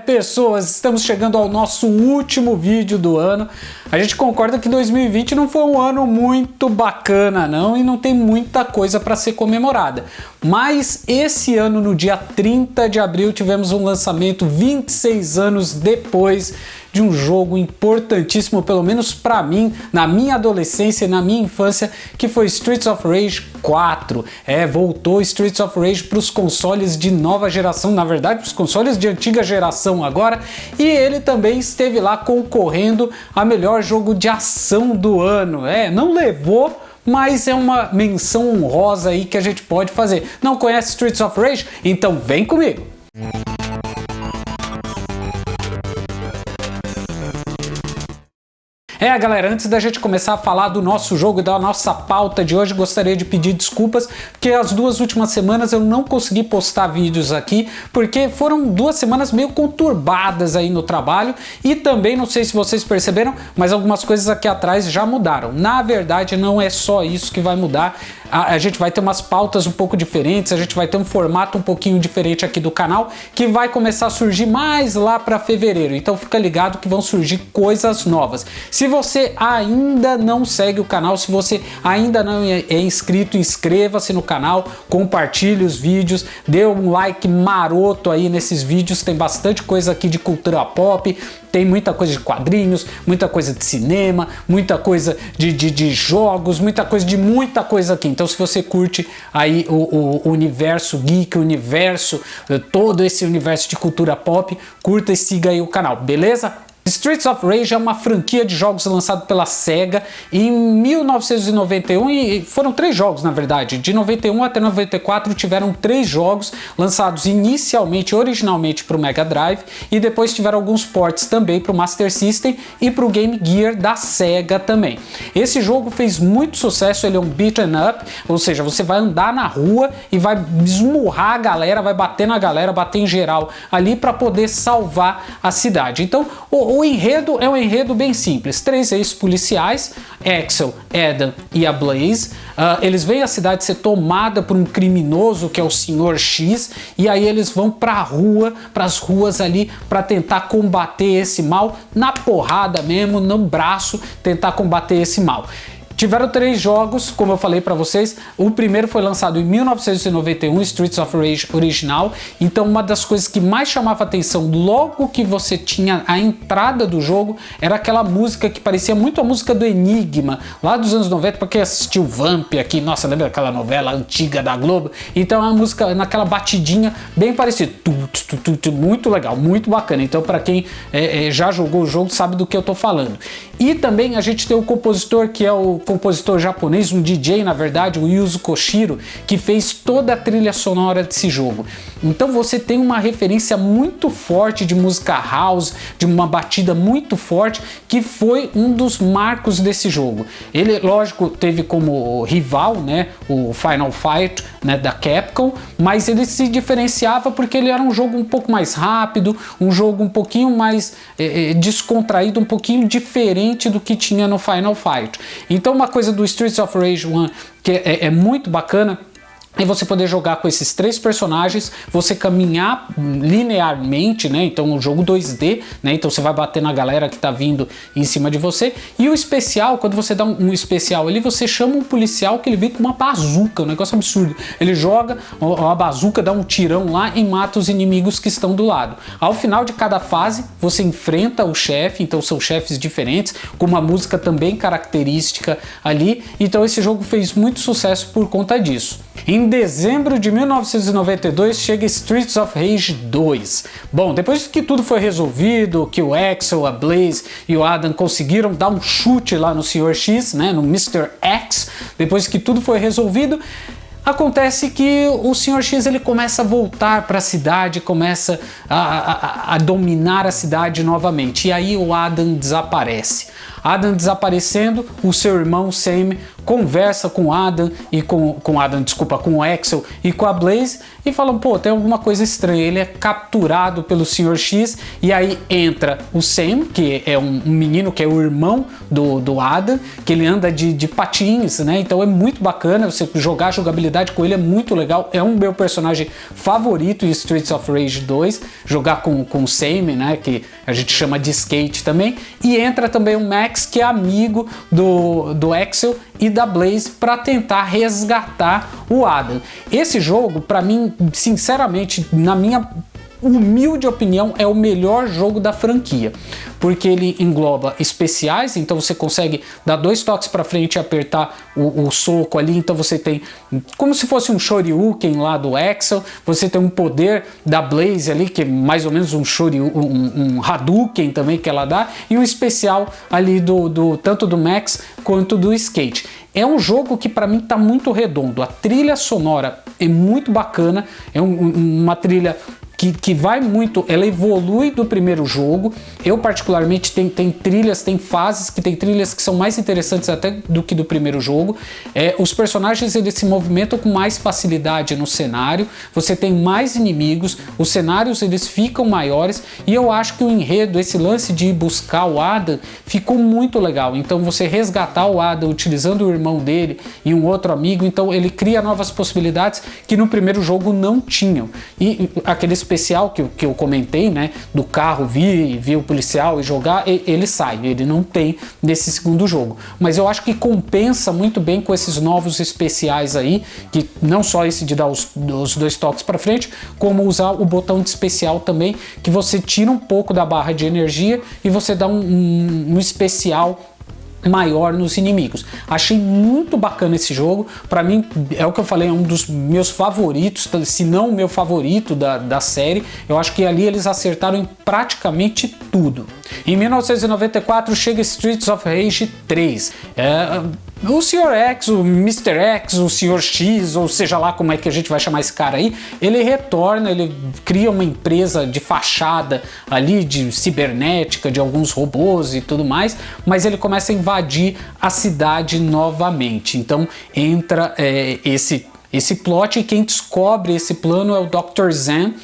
Pessoas, estamos chegando ao nosso último vídeo do ano. A gente concorda que 2020 não foi um ano muito bacana não, e não tem muita coisa para ser comemorada. Mas esse ano, no dia 30 de abril, tivemos um lançamento 26 anos depois de um jogo importantíssimo, pelo menos para mim, na minha adolescência e na minha infância, que foi Streets of Rage 4. Voltou Streets of Rage para os consoles de nova geração, na verdade, para os consoles de antiga geração agora, e ele também esteve lá concorrendo a melhor jogo de ação do ano. Não levou, mas é uma menção honrosa aí que a gente pode fazer. Não conhece Streets of Rage? Então vem comigo! Galera, antes da gente começar a falar do nosso jogo e da nossa pauta de hoje, gostaria de pedir desculpas, porque as duas últimas semanas eu não consegui postar vídeos aqui, porque foram 2 semanas meio conturbadas aí no trabalho, e também, não sei se vocês perceberam, mas algumas coisas aqui atrás já mudaram. Na verdade, não é só isso que vai mudar. A gente vai ter umas pautas um pouco diferentes, a gente vai ter um formato um pouquinho diferente aqui do canal, que vai começar a surgir mais lá para fevereiro, então fica ligado que vão surgir coisas novas. Se você ainda não segue o canal, se você ainda não é inscrito, inscreva-se no canal, compartilhe os vídeos, dê um like maroto aí nesses vídeos, tem bastante coisa aqui de cultura pop, tem muita coisa de quadrinhos, muita coisa de cinema, muita coisa de jogos, muita coisa aqui. Então se você curte aí o universo geek, o universo, todo esse universo de cultura pop, curta e siga aí o canal, beleza? Streets of Rage é uma franquia de jogos lançado pela Sega em 1991, e foram 3 jogos na verdade, de 91 até 94 tiveram 3 jogos lançados originalmente para o Mega Drive, e depois tiveram alguns ports também para o Master System e para o Game Gear da Sega também. Esse jogo fez muito sucesso, ele é um beat'em up, ou seja, você vai andar na rua e vai esmurrar a galera, vai bater na galera, bater em geral ali para poder salvar a cidade. Então o enredo é um enredo bem simples. 3 ex-policiais, Axel, Adam e a Blaze, eles veem a cidade ser tomada por um criminoso que é o Sr. X, e aí eles vão para as ruas ali para tentar combater esse mal na porrada mesmo, no braço, tentar combater esse mal. Tiveram 3 jogos, como eu falei para vocês. O primeiro foi lançado em 1991, Streets of Rage original. Então uma das coisas que mais chamava atenção logo que você tinha a entrada do jogo era aquela música que parecia muito a música do Enigma, lá dos anos 90, para quem assistiu Vamp aqui, nossa, lembra aquela novela antiga da Globo? Então a música naquela batidinha bem parecida, muito legal, muito bacana. Então para quem já jogou o jogo sabe do que eu tô falando. E também a gente tem o compositor, que é o compositor japonês, um DJ na verdade, o Yuzo Koshiro, que fez toda a trilha sonora desse jogo. Então você tem uma referência muito forte de música house, de uma batida muito forte, que foi um dos marcos desse jogo. Ele, lógico, teve como rival, né, o Final Fight, né, da Capcom, mas ele se diferenciava porque ele era um jogo um pouco mais rápido, um jogo um pouquinho mais descontraído, um pouquinho diferente do que tinha no Final Fight. Então uma coisa do Streets of Rage 1 que é muito bacana é você poder jogar com esses 3 personagens, você caminhar linearmente, né? Então um jogo 2D, né? Então você vai bater na galera que tá vindo em cima de você. E o especial, quando você dá um especial ali, você chama um policial que ele vem com uma bazuca, um negócio absurdo. Ele joga a bazuca, dá um tirão lá e mata os inimigos que estão do lado. Ao final de cada fase, você enfrenta o chefe, então são chefes diferentes, com uma música também característica ali. Então esse jogo fez muito sucesso por conta disso. Em dezembro de 1992 chega Streets of Rage 2. Bom, depois que tudo foi resolvido, que o Axel, a Blaze e o Adam conseguiram dar um chute lá no Sr. X, né, no Mr. X, depois que tudo foi resolvido, acontece que o Sr. X ele começa a voltar para a cidade, começa a dominar a cidade novamente, e aí o Adam desaparece. Adam desaparecendo, o seu irmão Sam conversa com Adam e com o Axel e com a Blaze e falam, pô, tem alguma coisa estranha. Ele é capturado pelo Sr. X e aí entra o Sam, que é um menino que é o irmão do Adam, que ele anda de patins, né? Então é muito bacana você jogar, a jogabilidade com ele é muito legal, é um meu personagem favorito em Streets of Rage 2, jogar com o Sam, né? Que a gente chama de skate também, e entra também o Max, que é amigo do Axel e da Blaze, para tentar resgatar o Adam. Esse jogo, para mim, sinceramente, na minha humilde opinião, é o melhor jogo da franquia, porque ele engloba especiais, então você consegue dar 2 toques para frente e apertar o soco ali, então você tem como se fosse um Shoryuken lá do Axel, você tem um poder da Blaze ali, que é mais ou menos um um Hadouken também que ela dá, e um especial ali tanto do Max quanto do Skate. É um jogo que para mim tá muito redondo, a trilha sonora é muito bacana, é uma trilha que vai muito, ela evolui do primeiro jogo. Eu particularmente tem trilhas, tem fases que tem trilhas que são mais interessantes até do que do primeiro jogo. Os personagens eles se movimentam com mais facilidade no cenário, você tem mais inimigos, os cenários eles ficam maiores e eu acho que o enredo, esse lance de ir buscar o Adam ficou muito legal. Então você resgatar o Adam utilizando o irmão dele e um outro amigo, então ele cria novas possibilidades que no primeiro jogo não tinham. E aquele especial que eu comentei, né, do carro vir o policial e jogar, ele sai, ele não tem nesse segundo jogo. Mas eu acho que compensa muito bem com esses novos especiais aí, que não só esse de dar os 2 toques para frente, como usar o botão de especial também, que você tira um pouco da barra de energia e você dá um especial maior nos inimigos. Achei muito bacana esse jogo, para mim é o que eu falei, é um dos meus favoritos, se não o meu favorito da série. Eu acho que ali eles acertaram em praticamente tudo. Em 1994 chega Streets of Rage 3. O Sr. X, o Mr. X, o Sr. X, ou seja lá como é que a gente vai chamar esse cara aí, ele retorna, ele cria uma empresa de fachada ali, de cibernética, de alguns robôs e tudo mais, mas ele começa a invadir a cidade novamente. Então entra esse plot, e quem descobre esse plano é o Dr. Zen,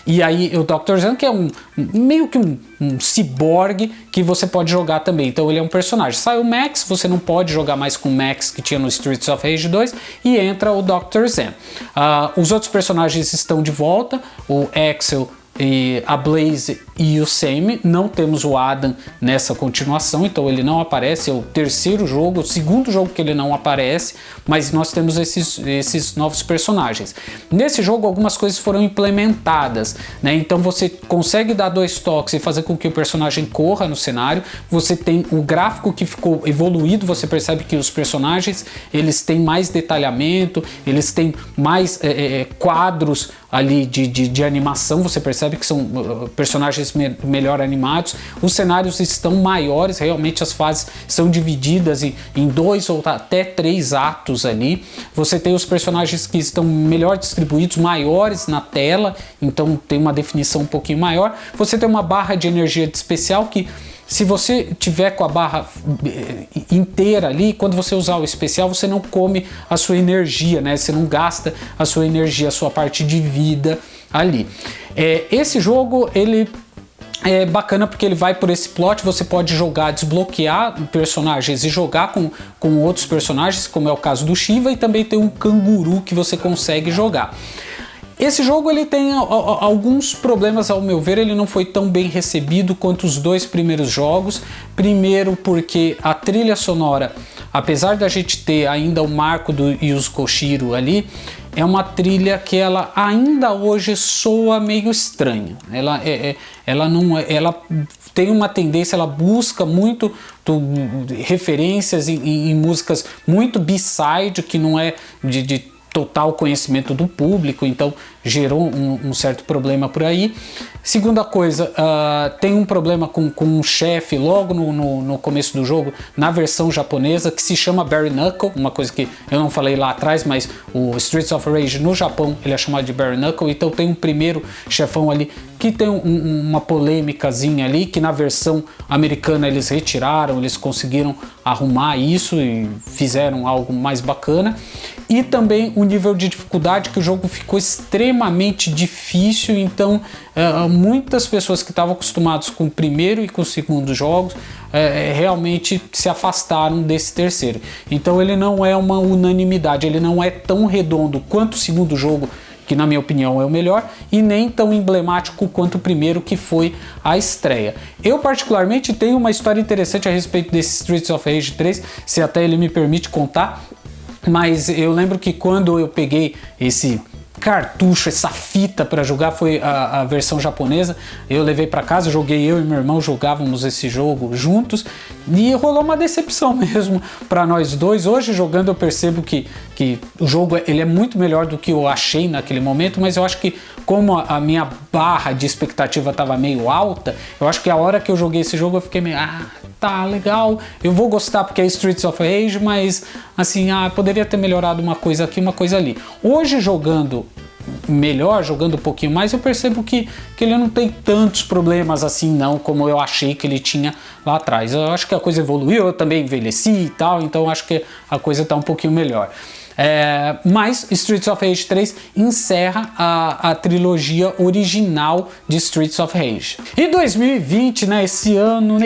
e aí o Dr. Zen, que é meio que um ciborgue que você pode jogar também, então ele é um personagem. Sai o Max, você não pode jogar mais com o Max que tinha no Streets of Rage 2, e entra o Dr. Zen. Os outros personagens estão de volta, o Axel e a Blaze e o Sam. Não temos o Adam nessa continuação, então ele não aparece, é o terceiro jogo, o segundo jogo que ele não aparece, mas nós temos esses novos personagens. Nesse jogo algumas coisas foram implementadas, né? Então você consegue dar 2 toques e fazer com que o personagem corra no cenário, você tem o gráfico que ficou evoluído, você percebe que os personagens eles têm mais detalhamento, eles têm mais quadros ali de animação, você percebe que são personagens melhor animados, os cenários estão maiores, realmente as fases são divididas em 2 ou até 3 atos ali, você tem os personagens que estão melhor distribuídos, maiores na tela, então tem uma definição um pouquinho maior, você tem uma barra de energia especial que, se você tiver com a barra inteira ali, quando você usar o especial, você não come a sua energia, né? Você não gasta a sua energia, a sua parte de vida ali. Esse jogo, ele é bacana porque ele vai por esse plot, você pode jogar, desbloquear personagens e jogar com outros personagens, como é o caso do Shiva, e também tem um canguru que você consegue jogar. Esse jogo ele tem alguns problemas, ao meu ver, ele não foi tão bem recebido quanto os 2 primeiros jogos. Primeiro porque a trilha sonora, apesar da gente ter ainda o marco do Yuzo Koshiro ali, é uma trilha que ela ainda hoje soa meio estranha. Ela tem uma tendência, ela busca muito referências em músicas muito B-side, que não é de total conhecimento do público, então gerou um certo problema por aí. Segunda coisa, tem um problema com um chefe logo no começo do jogo, na versão japonesa, que se chama Bare Knuckle, uma coisa que eu não falei lá atrás, mas o Streets of Rage no Japão ele é chamado de Bare Knuckle, então tem um primeiro chefão ali que tem uma polêmicazinha ali, que na versão americana eles retiraram, eles conseguiram arrumar isso e fizeram algo mais bacana. E também o nível de dificuldade, que o jogo ficou extremamente difícil, então muitas pessoas que estavam acostumadas com o primeiro e com o segundo jogos realmente se afastaram desse terceiro. Então ele não é uma unanimidade, ele não é tão redondo quanto o segundo jogo, que na minha opinião é o melhor, e nem tão emblemático quanto o primeiro, que foi a estreia. Eu particularmente tenho uma história interessante a respeito desse Streets of Rage 3, se até ele me permite contar, mas eu lembro que quando eu peguei esse cartucho, essa fita para jogar, foi a versão japonesa, eu levei para casa, joguei, eu e meu irmão jogávamos esse jogo juntos e rolou uma decepção mesmo para nós dois. Hoje jogando eu percebo que o jogo ele é muito melhor do que eu achei naquele momento, mas eu acho que como a minha barra de expectativa estava meio alta, eu acho que a hora que eu joguei esse jogo eu fiquei meio, tá legal, eu vou gostar porque é Streets of Rage, mas assim, poderia ter melhorado uma coisa aqui, uma coisa ali. Hoje jogando melhor, jogando um pouquinho mais, eu percebo que ele não tem tantos problemas assim não, como eu achei que ele tinha lá atrás. Eu acho que a coisa evoluiu, eu também envelheci e tal, então acho que a coisa tá um pouquinho melhor. Mas Streets of Rage 3 encerra a trilogia original de Streets of Rage. E 2020, né, esse ano,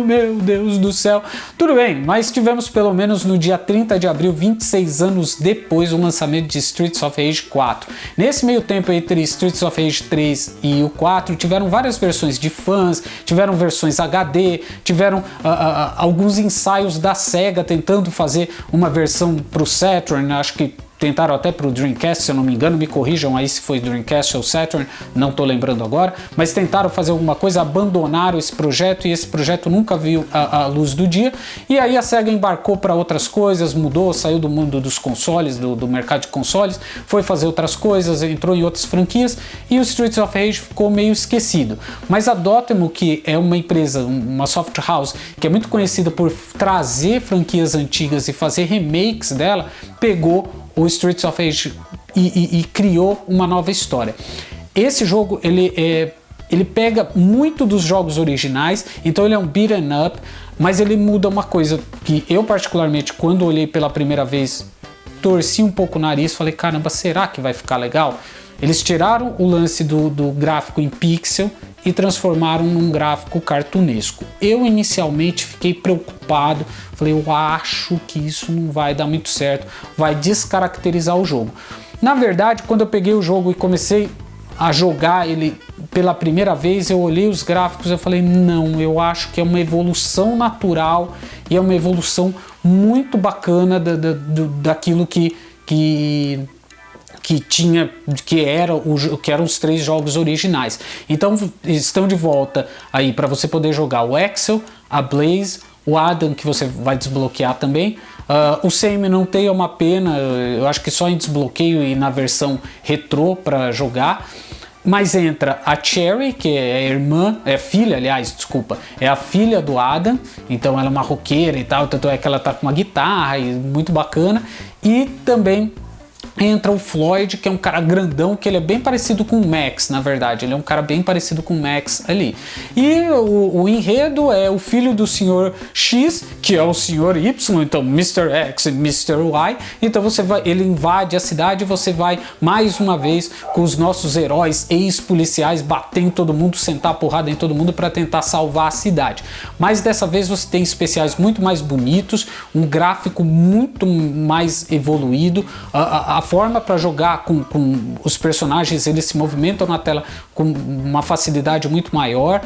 meu Deus do céu, tudo bem, mas tivemos pelo menos no dia 30 de abril, 26 anos depois, o lançamento de Streets of Rage 4. Nesse meio tempo entre Streets of Rage 3 e o 4, tiveram várias versões de fãs, tiveram versões HD, tiveram alguns ensaios da SEGA tentando fazer uma versão pro Saturn, acho que tentaram até para o Dreamcast, se eu não me engano, me corrijam aí se foi Dreamcast ou Saturn, não estou lembrando agora, mas tentaram fazer alguma coisa, abandonaram esse projeto e esse projeto nunca viu a luz do dia, e aí a SEGA embarcou para outras coisas, mudou, saiu do mundo dos consoles, do mercado de consoles, foi fazer outras coisas, entrou em outras franquias, e o Streets of Rage ficou meio esquecido. Mas a Dotemu, que é uma empresa, uma soft house, que é muito conhecida por trazer franquias antigas e fazer remakes dela, pegou o Streets of Rage e criou uma nova história. Esse jogo ele pega muito dos jogos originais, então ele é um beat'em up, mas ele muda uma coisa que eu particularmente, quando olhei pela primeira vez, torci um pouco o nariz, falei, caramba, será que vai ficar legal? Eles tiraram o lance do gráfico em pixel e transformaram num gráfico cartunesco. Eu inicialmente fiquei preocupado, falei, eu acho que isso não vai dar muito certo, vai descaracterizar o jogo. Na verdade, quando eu peguei o jogo e comecei a jogar ele pela primeira vez, eu olhei os gráficos e eu falei, não, eu acho que é uma evolução natural e é uma evolução muito bacana daquilo que eram os 3 jogos originais. Então estão de volta aí para você poder jogar o Axel, a Blaze, o Adam, que você vai desbloquear também. O Sam não tem, é uma pena, eu acho que só em desbloqueio e na versão retrô para jogar. Mas entra a Cherry, que é a filha, é a filha do Adam, então ela é uma roqueira e tal, tanto é que ela tá com uma guitarra e muito bacana. E também entra o Floyd, que é um cara grandão, que ele é bem parecido com o Max, na verdade. Ele é um cara bem parecido com o Max ali. E o enredo é o filho do Sr. X, que é o Sr. Y, então Mr. X e Mr. Y. Então ele invade a cidade e você vai, mais uma vez, com os nossos heróis ex-policiais, bater em todo mundo, sentar a porrada em todo mundo para tentar salvar a cidade. Mas dessa vez você tem especiais muito mais bonitos, um gráfico muito mais evoluído, a forma para jogar com os personagens, eles se movimentam na tela com uma facilidade muito maior.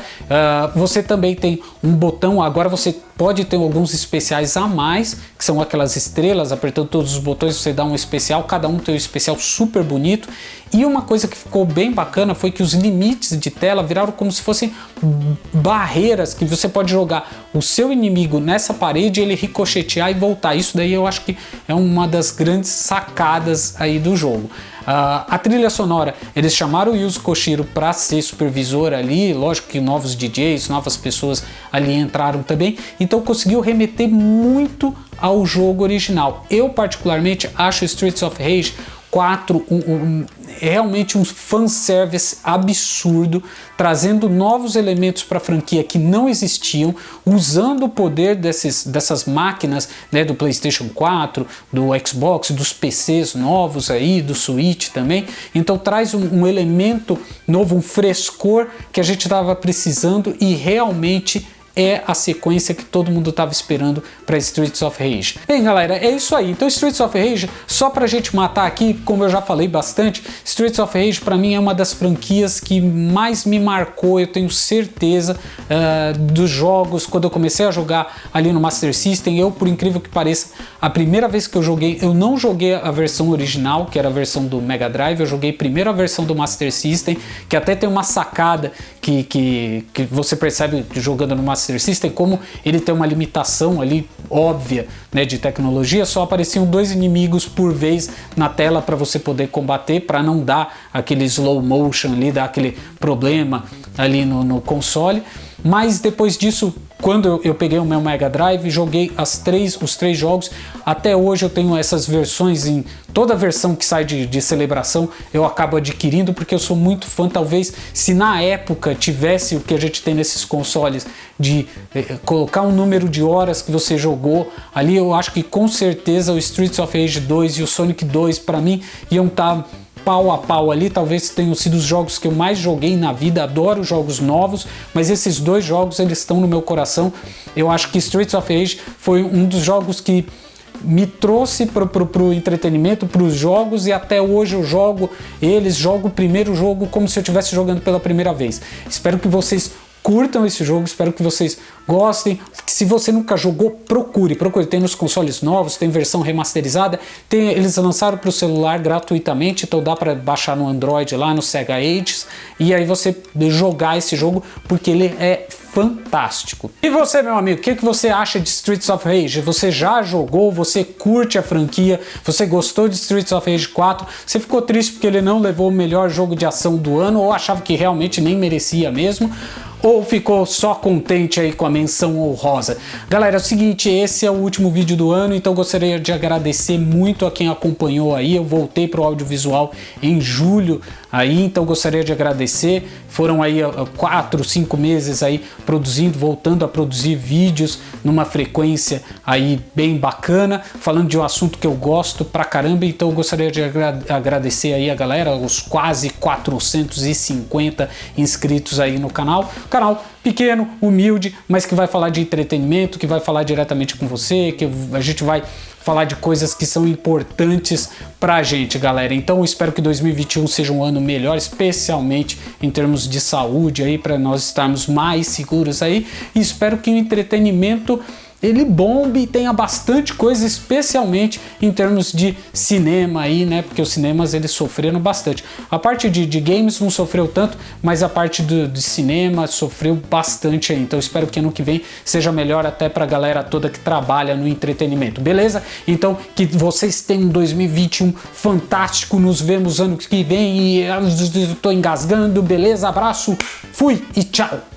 Você também tem um botão, agora você pode ter alguns especiais a mais, que são aquelas estrelas, apertando todos os botões você dá um especial, cada um tem um especial super bonito. E uma coisa que ficou bem bacana foi que os limites de tela viraram como se fossem barreiras, que você pode jogar o seu inimigo nessa parede, ele ricochetear e voltar. Isso daí eu acho que é uma das grandes sacadas aí do jogo. A trilha sonora, eles chamaram o Yuzo Koshiro para ser supervisor ali, lógico que novos DJs, novas pessoas ali entraram também, então conseguiu remeter muito ao jogo original. Eu particularmente acho Streets of Rage 4 realmente um fanservice absurdo, trazendo novos elementos para a franquia que não existiam, usando o poder dessas máquinas, né, do PlayStation 4, do Xbox, dos PCs novos aí, do Switch também. Então traz um elemento novo, um frescor que a gente estava precisando e realmente é a sequência que todo mundo estava esperando para Streets of Rage. Bem, galera, é isso aí. Então Streets of Rage, só pra gente matar aqui, como eu já falei bastante, Streets of Rage para mim é uma das franquias que mais me marcou, eu tenho certeza, dos jogos. Quando eu comecei a jogar ali no Master System, eu, por incrível que pareça, a primeira vez que eu joguei, eu não joguei a versão original, que era a versão do Mega Drive, eu joguei primeiro a versão do Master System, que até tem uma sacada que você percebe jogando no Master System, como ele tem uma limitação ali óbvia, né, de tecnologia. Só apareciam 2 inimigos por vez na tela para você poder combater, para não dar aquele slow motion ali, dar aquele problema ali no console. Mas depois disso, quando eu peguei o meu Mega Drive, joguei os 3 jogos. Até hoje eu tenho essas versões, em toda versão que sai de celebração eu acabo adquirindo, porque eu sou muito fã. Talvez se na época tivesse o que a gente tem nesses consoles, de colocar um número de horas que você jogou ali, eu acho que com certeza o Streets of Rage 2 e o Sonic 2 para mim iam estar pau a pau ali. Talvez tenham sido os jogos que eu mais joguei na vida. Adoro jogos novos, mas esses 2 jogos eles estão no meu coração. Eu acho que Streets of Rage foi um dos jogos que me trouxe pro entretenimento, para os jogos, e até hoje eu jogo o primeiro jogo como se eu estivesse jogando pela primeira vez. Espero que vocês curtam esse jogo, espero que vocês gostem. Se você nunca jogou, procure. Tem nos consoles novos, tem versão remasterizada, eles lançaram para o celular gratuitamente, então dá para baixar no Android lá, no Sega Ages, e aí você jogar esse jogo, porque ele é fantástico. E você, meu amigo, o que você acha de Streets of Rage? Você já jogou? Você curte a franquia? Você gostou de Streets of Rage 4? Você ficou triste porque ele não levou o melhor jogo de ação do ano, ou achava que realmente nem merecia mesmo? Ou ficou só contente aí com a menção honrosa? Galera, é o seguinte, esse é o último vídeo do ano, então gostaria de agradecer muito a quem acompanhou aí. Eu voltei para o audiovisual em julho aí, então gostaria de agradecer. Foram aí 4, 5 meses aí produzindo, voltando a produzir vídeos numa frequência aí bem bacana, falando de um assunto que eu gosto pra caramba. Então eu gostaria de agradecer aí a galera, os quase 450 inscritos aí no canal. Canal pequeno, humilde, mas que vai falar de entretenimento, que vai falar diretamente com você, que a gente vai falar de coisas que são importantes pra gente, galera. Então eu espero que 2021 seja um ano melhor, especialmente em termos de saúde aí, para nós estarmos mais seguros aí, e espero que o entretenimento ele bombe e tenha bastante coisa, especialmente em termos de cinema aí, né? Porque os cinemas eles sofreram bastante. A parte de games não sofreu tanto, mas a parte de cinema sofreu bastante aí. Então espero que ano que vem seja melhor até pra galera toda que trabalha no entretenimento, beleza? Então que vocês tenham um 2021 fantástico, nos vemos ano que vem, e eu tô engasgando, beleza? Abraço, fui e tchau!